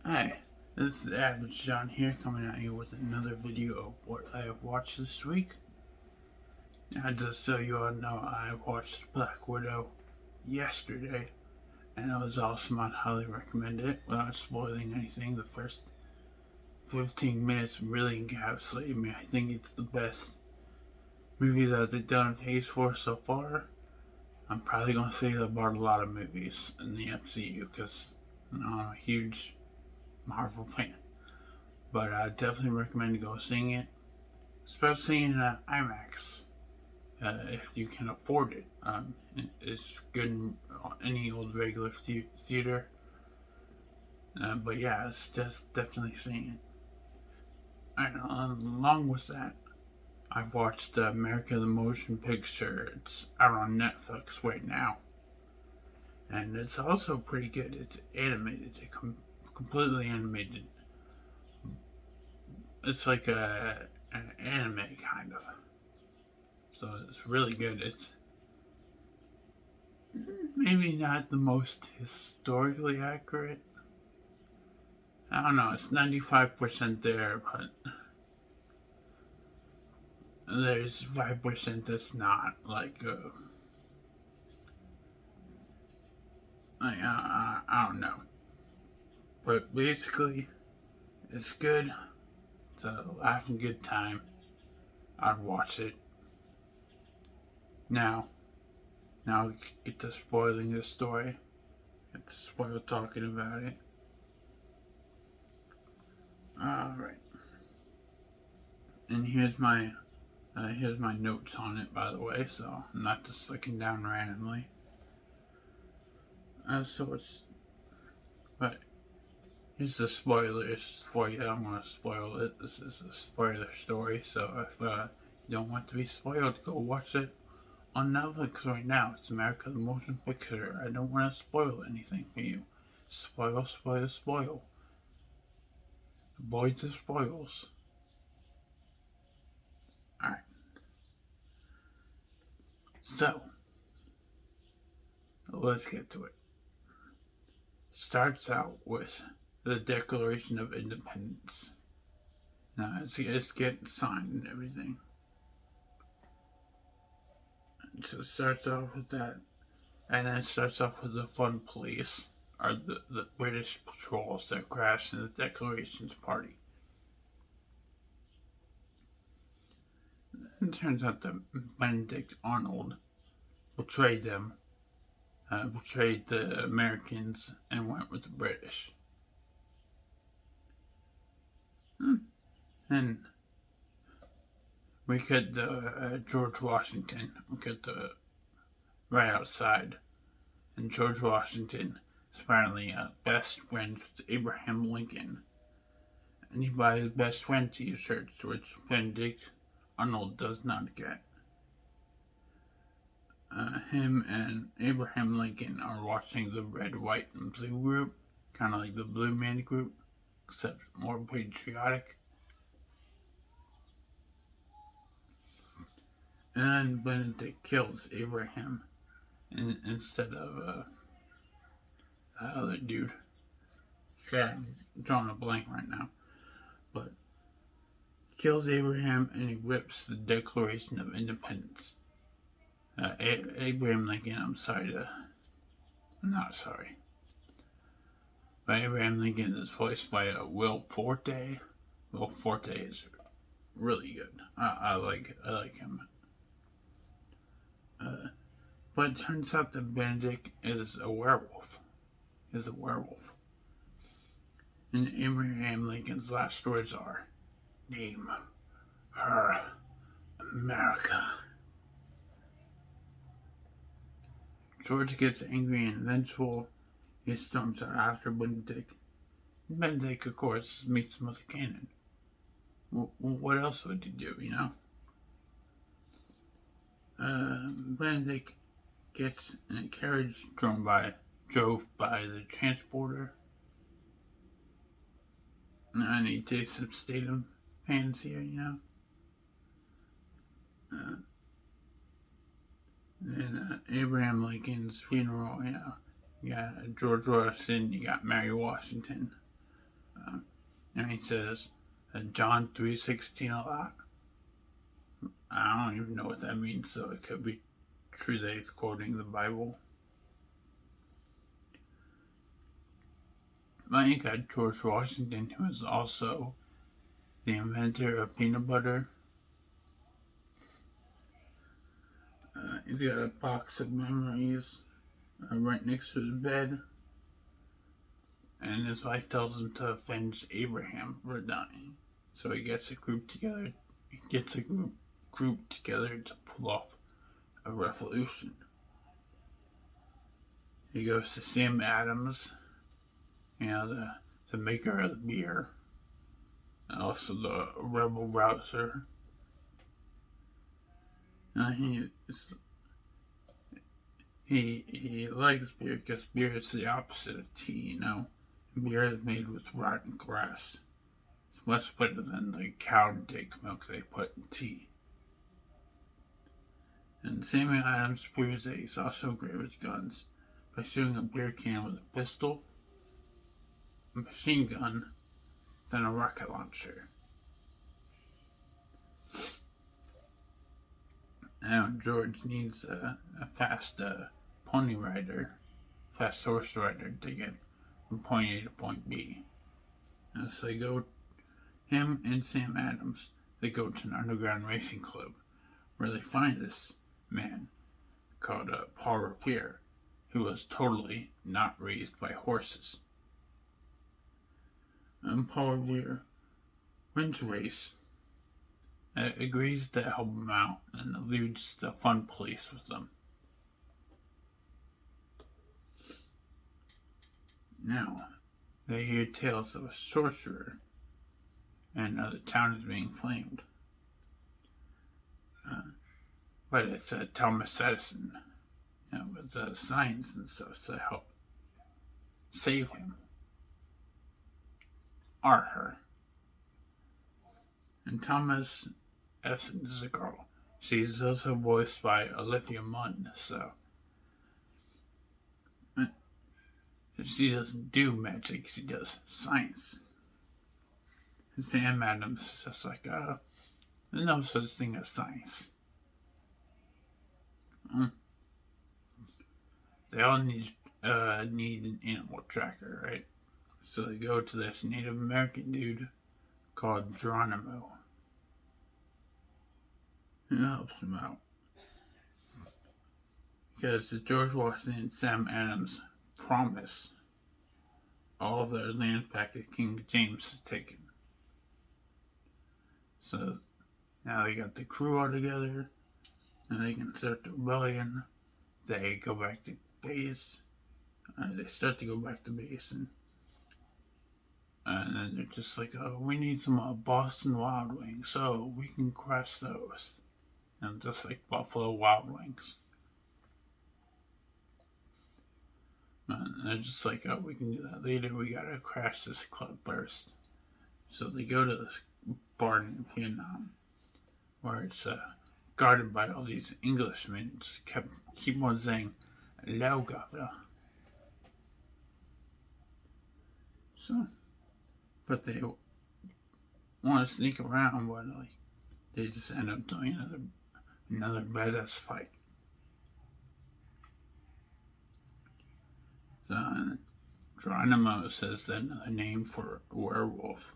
Hi, this is Average John here coming at you with another video of what I have watched this week. Now, just so you all know, I watched Black Widow yesterday, and it was awesome. I'd highly recommend it without spoiling anything. The first 15 minutes really encapsulate me. I think it's the best movie that they've done a Phase 4 so far. I'm probably going to say that about a lot of movies in the MCU because I'm a huge Marvel fan. But I definitely recommend go seeing it, especially in IMAX if you can afford it. It's good in any old regular theater. But yeah, it's just definitely seeing it. And along with that, I've watched America the Motion Picture. It's out on Netflix right now. And it's also pretty good. It's animated, completely animated. It's like an anime kind of. So it's really good. It's maybe not the most historically accurate. I don't know. It's 95% there, but there's 5% that's not. I don't know. But basically, it's good. It's a laughing good time. I'd watch it. Now get to spoiling this story. Get to spoil talking about it. Alright. And here's my notes on it, by the way, so I'm not just looking down randomly. But here's the spoilers for you. I'm gonna spoil it. This is a spoiler story, so if you don't want to be spoiled, go watch it on Netflix right now. It's America the Motion Picture. I don't want to spoil anything for you. Spoil. Avoid the spoils. Alright. So, let's get to it. Starts out with the Declaration of Independence. Now, it's getting signed and everything. So it starts off with that. And then it starts off with the fun police, or the British patrols that crashed in the Declarations Party. It turns out that Benedict Arnold betrayed them, betrayed the Americans, and went with the British. And we cut the George Washington. We cut the right outside, and George Washington is apparently best friends with Abraham Lincoln, and he buys best friend T-shirts, which Benedict Arnold does not get. Him and Abraham Lincoln are watching the Red, White, and Blue group, kind of like the Blue Man group, except more patriotic. And then Benedict kills Abraham instead of the other dude. Yeah, I'm drawing a blank right now. But he kills Abraham and he whips the Declaration of Independence. Abraham Lincoln, I'm not sorry. But Abraham Lincoln is voiced by Will Forte. Will Forte is really good. I like him. But it turns out that Benedict is a werewolf. And Abraham Lincoln's last words are, "Name her America." George gets angry and vengeful. He storms out after Benedict. Benedict, of course, meets him with a cannon. What else would you do, you know? Benedict gets in a carriage drove by the transporter. I need Jason Statham fans here, you know? Then Abraham Lincoln's funeral, you know? You got George Washington, you got Mary Washington. And he says John 3:16 a lot. I don't even know what that means, so it could be true that he's quoting the Bible. But you got George Washington, who is also the inventor of peanut butter. He's got a box of memories right next to his bed. And his wife tells him to avenge Abraham for dying. So he gets a group together. He gets a group together to pull off a revolution. He goes to Sam Adams, the maker of the beer, and also the rebel rouser. He likes beer because beer is the opposite of tea, Beer is made with rotten grass. It's much better than the cow dick milk they put in tea. And Samuel Adams proves that he's also great with guns by shooting a beer can with a pistol, a machine gun, then a rocket launcher. Now George needs a fast fast horse rider to get from point A to point B. And so him and Sam Adams, they go to an underground racing club where they find this man called Paul Revere, who was totally not raised by horses. And Paul Revere wins the race, agrees to help him out, and eludes the fun police with them. Now, they hear tales of a sorcerer, and the town is being flamed. But it's Thomas Edison, with science and stuff to help save him. Or her. And Thomas Edison is a girl. She's also voiced by Olivia Munn, so she doesn't do magic, she does science. And Sam Adams is just like, there's no such thing as science. They all need an animal tracker, right? So they go to this Native American dude called Geronimo, who helps them out. Because the George Washington and Sam Adams promise all of their land back that King James has taken. So now they got the crew all together, and they can start the rebellion. They go back to base. They start to go back to base, and then they're just like, we need some Boston Wild Wings, so we can crush those. And just like Buffalo Wild Wings. And they're just like, we can do that later, we gotta crash this club first. So they go to this bar in Vietnam, where it's guarded by all these Englishmen. Just keep on saying, hello, governor. So, but they want to sneak around, but they just end up doing another badass fight. So Geronimo says that another name for a werewolf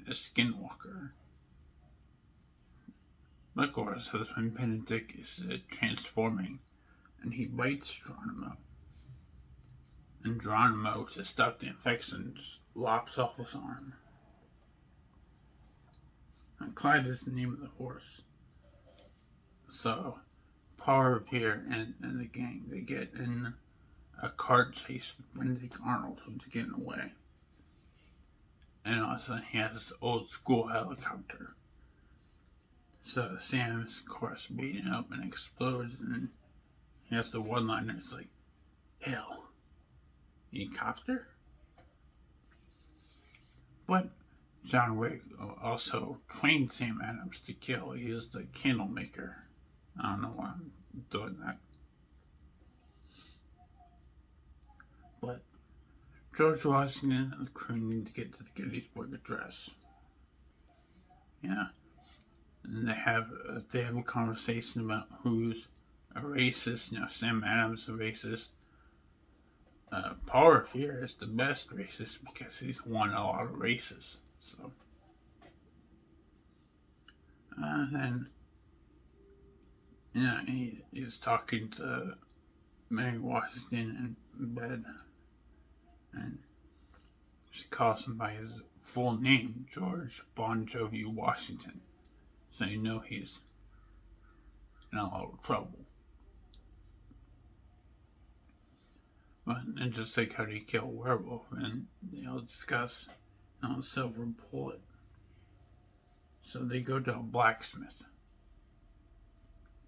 is skinwalker. But of course, that's when Benedict is transforming, and he bites Geronimo. And Geronimo, to stop the infection, just lops off his arm. And Clyde is the name of the horse. So, Paul Revere and the gang, they get in a car chase with Benedict Arnold, who's getting away. And all of a sudden, he has this old school helicopter. So Sam is, of course, beaten up and explodes, and he has the one-liner. It's like, hell, helicopter? But John Wick also trained Sam Adams to kill. He is the candle maker. I don't know why I'm doing that. But George Washington and the crew need to get to the Gettysburg Address. Yeah. And they have a conversation about who's a racist. Sam Adams is a racist. Paul Revere is the best racist because he's won a lot of races. So, then, he's talking to Mary Washington in bed, and she calls him by his full name, George Bon Jovi Washington. So he's in a lot of trouble. And just like how do you kill a werewolf, and discuss silver bullet. So they go to a blacksmith.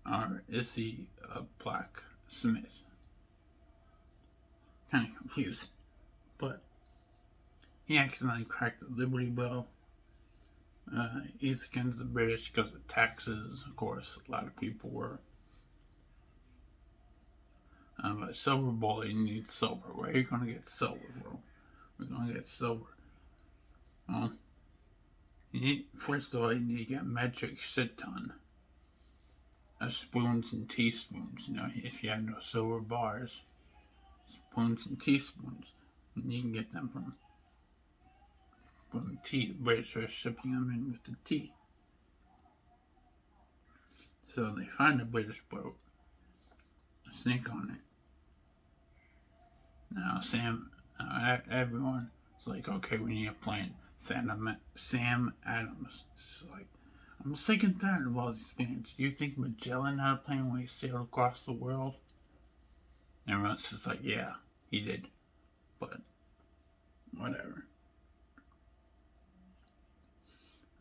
Or is he a blacksmith? Kind of confused. But he accidentally cracked the Liberty Bell. He's against the British because of taxes. Of course, a lot of people were. But silver bullet, you need silver. Where are you going to get silver from? We're going to get silver. Well, first of all, you need to get metric shit ton of spoons and teaspoons. If you have no silver bars, spoons and teaspoons, and you can get them from tea. The British are shipping them in with the tea. So they find a British boat, sneak on it. Now everyone's like, okay, we need a plane. Sam Adams is like, I'm sick and tired of all these planes. Do you think Magellan had a plane when he sailed across the world? And everyone's just like, yeah, he did. But whatever.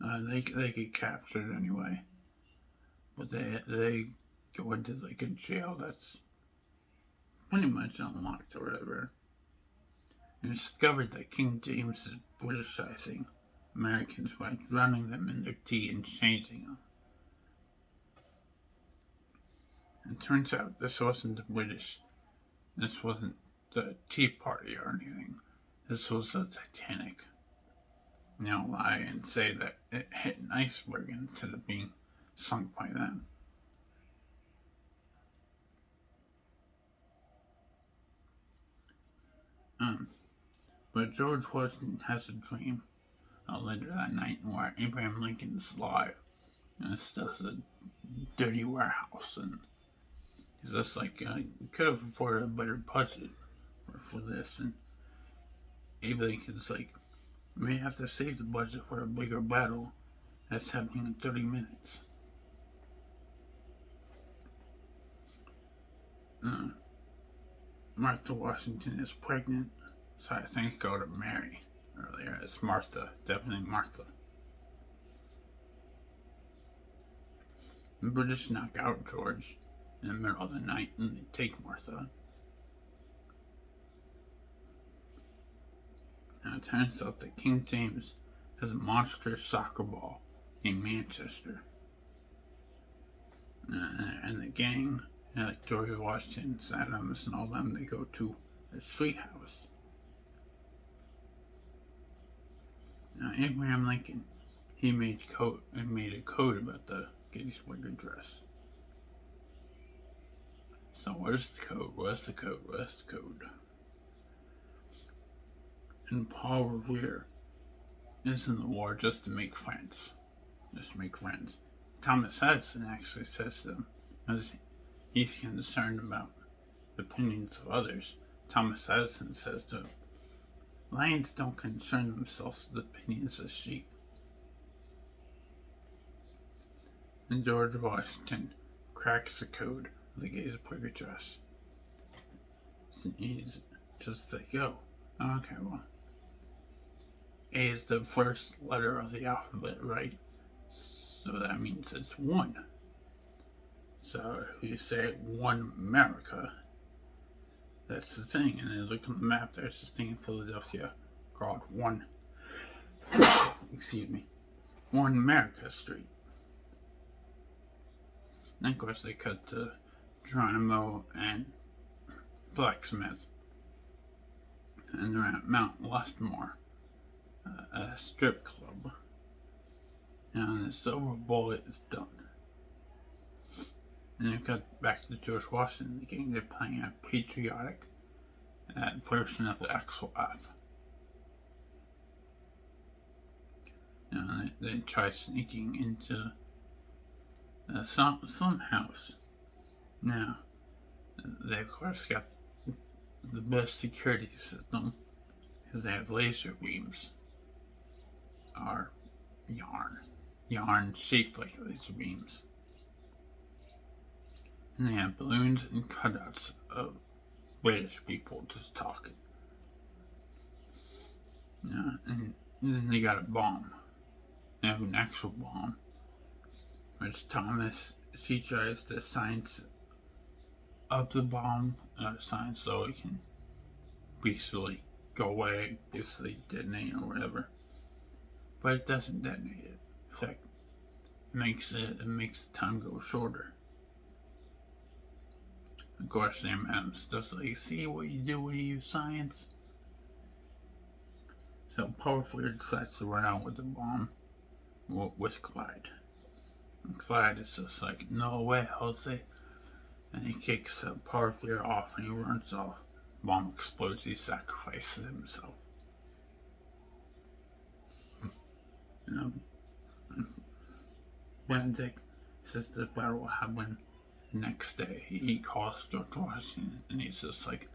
They get captured anyway. But they go into like a jail that's pretty much unlocked or whatever. And discovered that King James is Britishizing Americans by drowning them in their tea and changing them. And it turns out this wasn't the British. This wasn't the Tea Party or anything. This was the Titanic. Lie and say that it hit an iceberg instead of being sunk by them. But George Washington has a dream later that night where Abraham Lincoln's alive, and it's just a dirty warehouse, and he's just like, we could have afforded a better budget for this, and Abe Lincoln's like, we have to save the budget for a bigger battle that's happening in 30 minutes. Martha Washington is pregnant, so I think go to Mary earlier. It's Martha, definitely Martha. The British knock out George in the middle of the night and they take Martha. Now it turns out that King James has a monster soccer ball in Manchester. And the gang, like George Washington, Adams, and all them, they go to a street house. Now Abraham Lincoln, he made a code about the Gettysburg Address. So where's the code? Where's the code? And Paul Revere is in the war just to make friends. Thomas Edison actually says to them, as he's concerned about the opinions of others, Thomas Edison says to him, lions don't concern themselves with the opinions of sheep. And George Washington cracks the code of the Gettysburg Address. So he's just like, okay, well, A is the first letter of the alphabet, right? So that means it's one. So if you say one America, that's the thing. And then look on the map, there's this thing in Philadelphia called One America Street. And of course they cut to Geronimo and Blacksmith. and they're at Mount Westmore, a strip club. And the silver bullet is done. And they cut back to George Washington. The gang, they're playing a patriotic version of the XOF. And they try sneaking into some house. Now, they of course got the best security system because they have laser beams. Are yarn shaped like laser beams. And they have balloons and cutouts of British people just talking. And then they got a bomb. They have an actual bomb, which she tries to science up the bomb, science so it can basically go away, basically detonate or whatever. But it doesn't detonate it. In fact, it makes the time go shorter. Of course, Sam Adams does like, see what you do when you use science. So Powerful decides to run out with the bomb with Clyde. And Clyde is just like, no way, Jose. And he kicks Powerful off and he runs off. Bomb explodes, he sacrifices himself. Benedict says the battle will happen the next day. He calls George Washington and he's just like,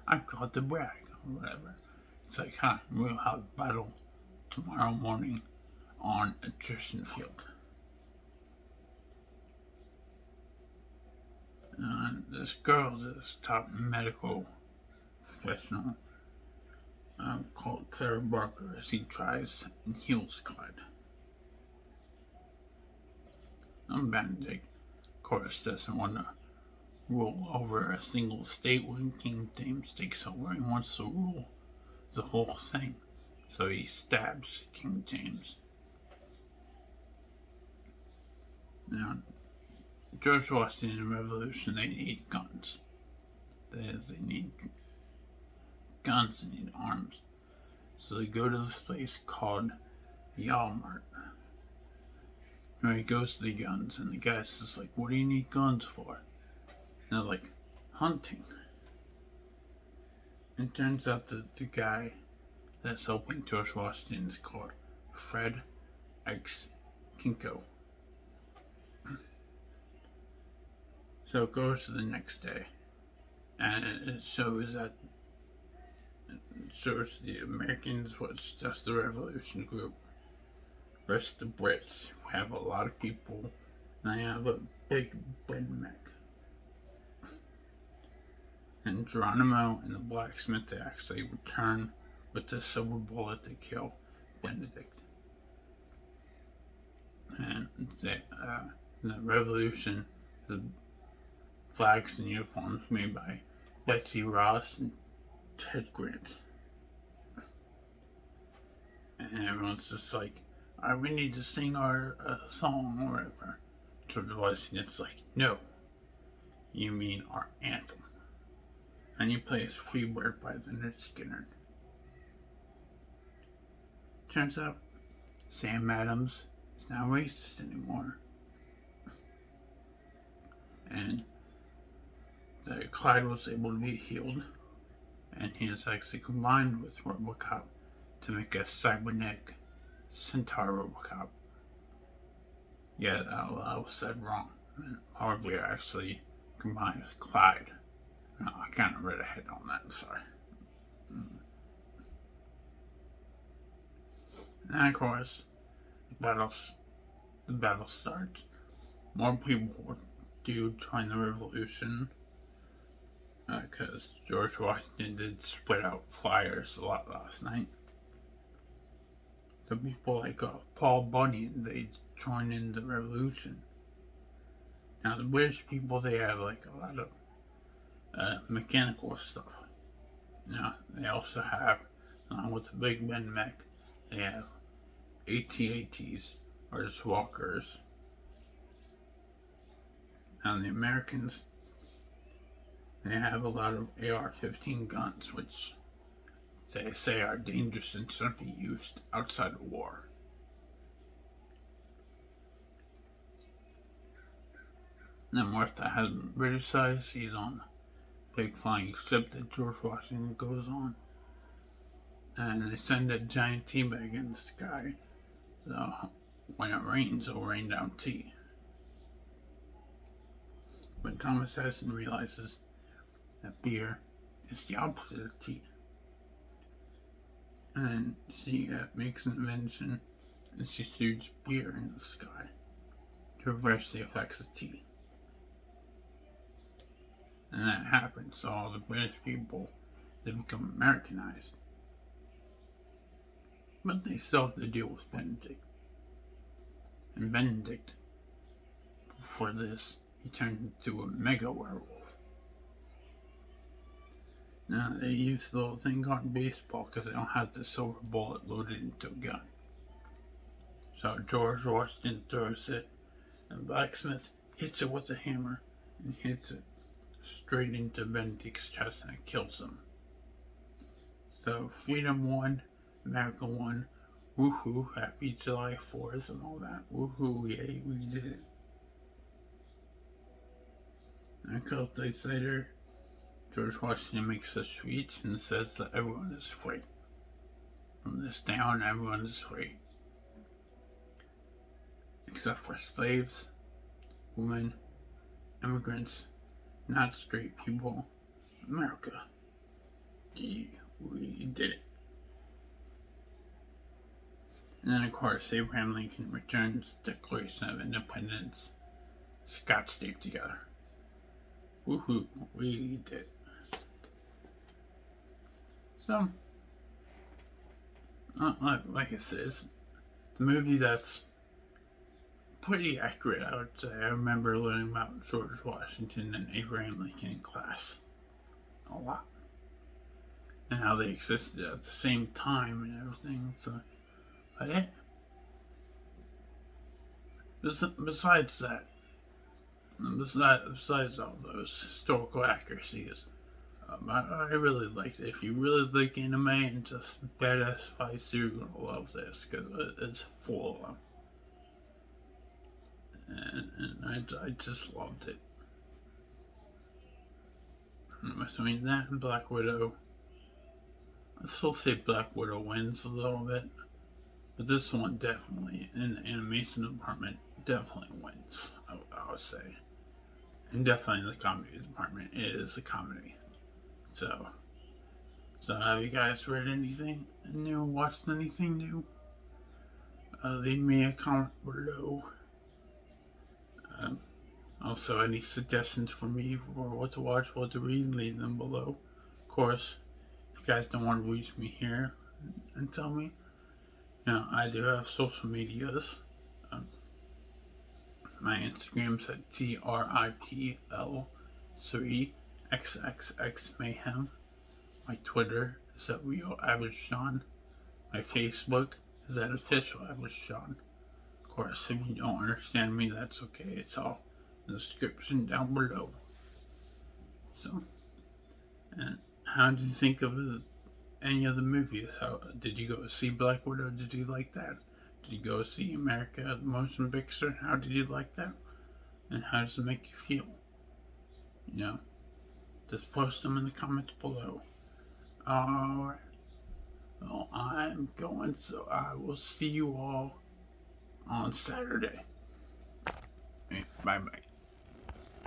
I've got to brag or whatever. It's like, we'll have a battle tomorrow morning on attrition field. And this girl, this top medical professional called Clara Barker, as he tries and heals Clyde. Benedict, of course, doesn't want to rule over a single state when King James takes over. He wants to rule the whole thing. So he stabs King James. Now, George Washington Revolution, they need guns. They need guns, they need arms. So they go to this place called Yalmart. Where he goes to the guns, and the guy's just like, what do you need guns for? And they're like, hunting. It turns out that the guy that's helping George Washington is called Fred X Kinko. So it goes to the next day, and it shows the Americans was just the Revolution group versus the Brits, who have a lot of people, and they have a big Ben mech. And Geronimo and the blacksmith, they actually return with the silver bullet to kill Benedict. And the Revolution, the flags and uniforms made by Betsy Ross and Ted Grant. And everyone's just like, we need to sing our song or whatever. George Washington's like, no, you mean our anthem. And he plays Freebird by Lynyrd Skynyrd. Turns out, Sam Adams is not racist anymore. And Clyde was able to be healed, and he is actually combined with RoboCop to make a cybernetic Centaur RoboCop. Yeah, that was said wrong. However, actually combined with Clyde. No, I kind of read ahead on that, sorry. And of course, the battle starts. More people do join the revolution, because George Washington did spread out flyers a lot last night. So people like Paul Bunyan, they join in the revolution. Now the British people, they have like a lot of mechanical stuff. Now they also have, along with the Big Ben mech, they have AT-ATs, or just walkers. Now the Americans, they have a lot of AR-15 guns, which they say are dangerous and shouldn't be used outside of war. Then Martha has been criticized. He's on a big flying ship that George Washington goes on. And they send a giant tea bag in the sky. So when it rains, it'll rain down tea. But Thomas Edison realizes that beer is the opposite of tea. And then she makes an invention and she shoots beer in the sky to reverse the effects of tea. And that happens, so all the British people, they become Americanized. But they still have to deal with Benedict. And Benedict, before this, he turned into a mega werewolf. Now, they use the little thing called baseball because they don't have the silver bullet loaded into a gun. So George Washington throws it, and Blacksmith hits it with a hammer and hits it straight into Benedict's chest, and it kills him. So freedom won, America won, woohoo, happy July 4th and all that, woohoo, yay, we did it. And a couple days later, George Washington makes a speech and says that everyone is free. From this day on, everyone is free. Except for slaves, women, immigrants, not straight people. America. We did it. And then, of course, Abraham Lincoln returns the Declaration of Independence. Scotch tape together. Woohoo, we did it. So, like I said, it's the movie that's pretty accurate, I would say. I remember learning about George Washington and Abraham Lincoln in class a lot. And how they existed at the same time and everything. So, but yeah. Besides that, besides all those historical accuracies, I really liked it. If you really like anime and just badass fights, you're gonna love this because it's full of them. And I just loved it. Between that and Black Widow, I'd still say Black Widow wins a little bit, but this one definitely, in the animation department, definitely wins, I would say. And definitely in the comedy department, it is a comedy. So have you guys read anything new, watched anything new? Leave me a comment below. Also, any suggestions for me for what to watch, what to read, leave them below. Of course, if you guys don't want to reach me here and tell me, I do have social medias. My Instagram's at TRIPL3XXXMayhem. My Twitter is at Real Average John. My Facebook is at Official Average John. Of course, if you don't understand me, that's okay. It's all in the description down below. So, and how did you think of any of the movies? Did you go see Black Widow? Did you like that? Did you go see America, the motion picture? How did you like that? And how does it make you feel? Just post them in the comments below. Alright. Well, I'm going, so I will see you all on Saturday. Bye-bye.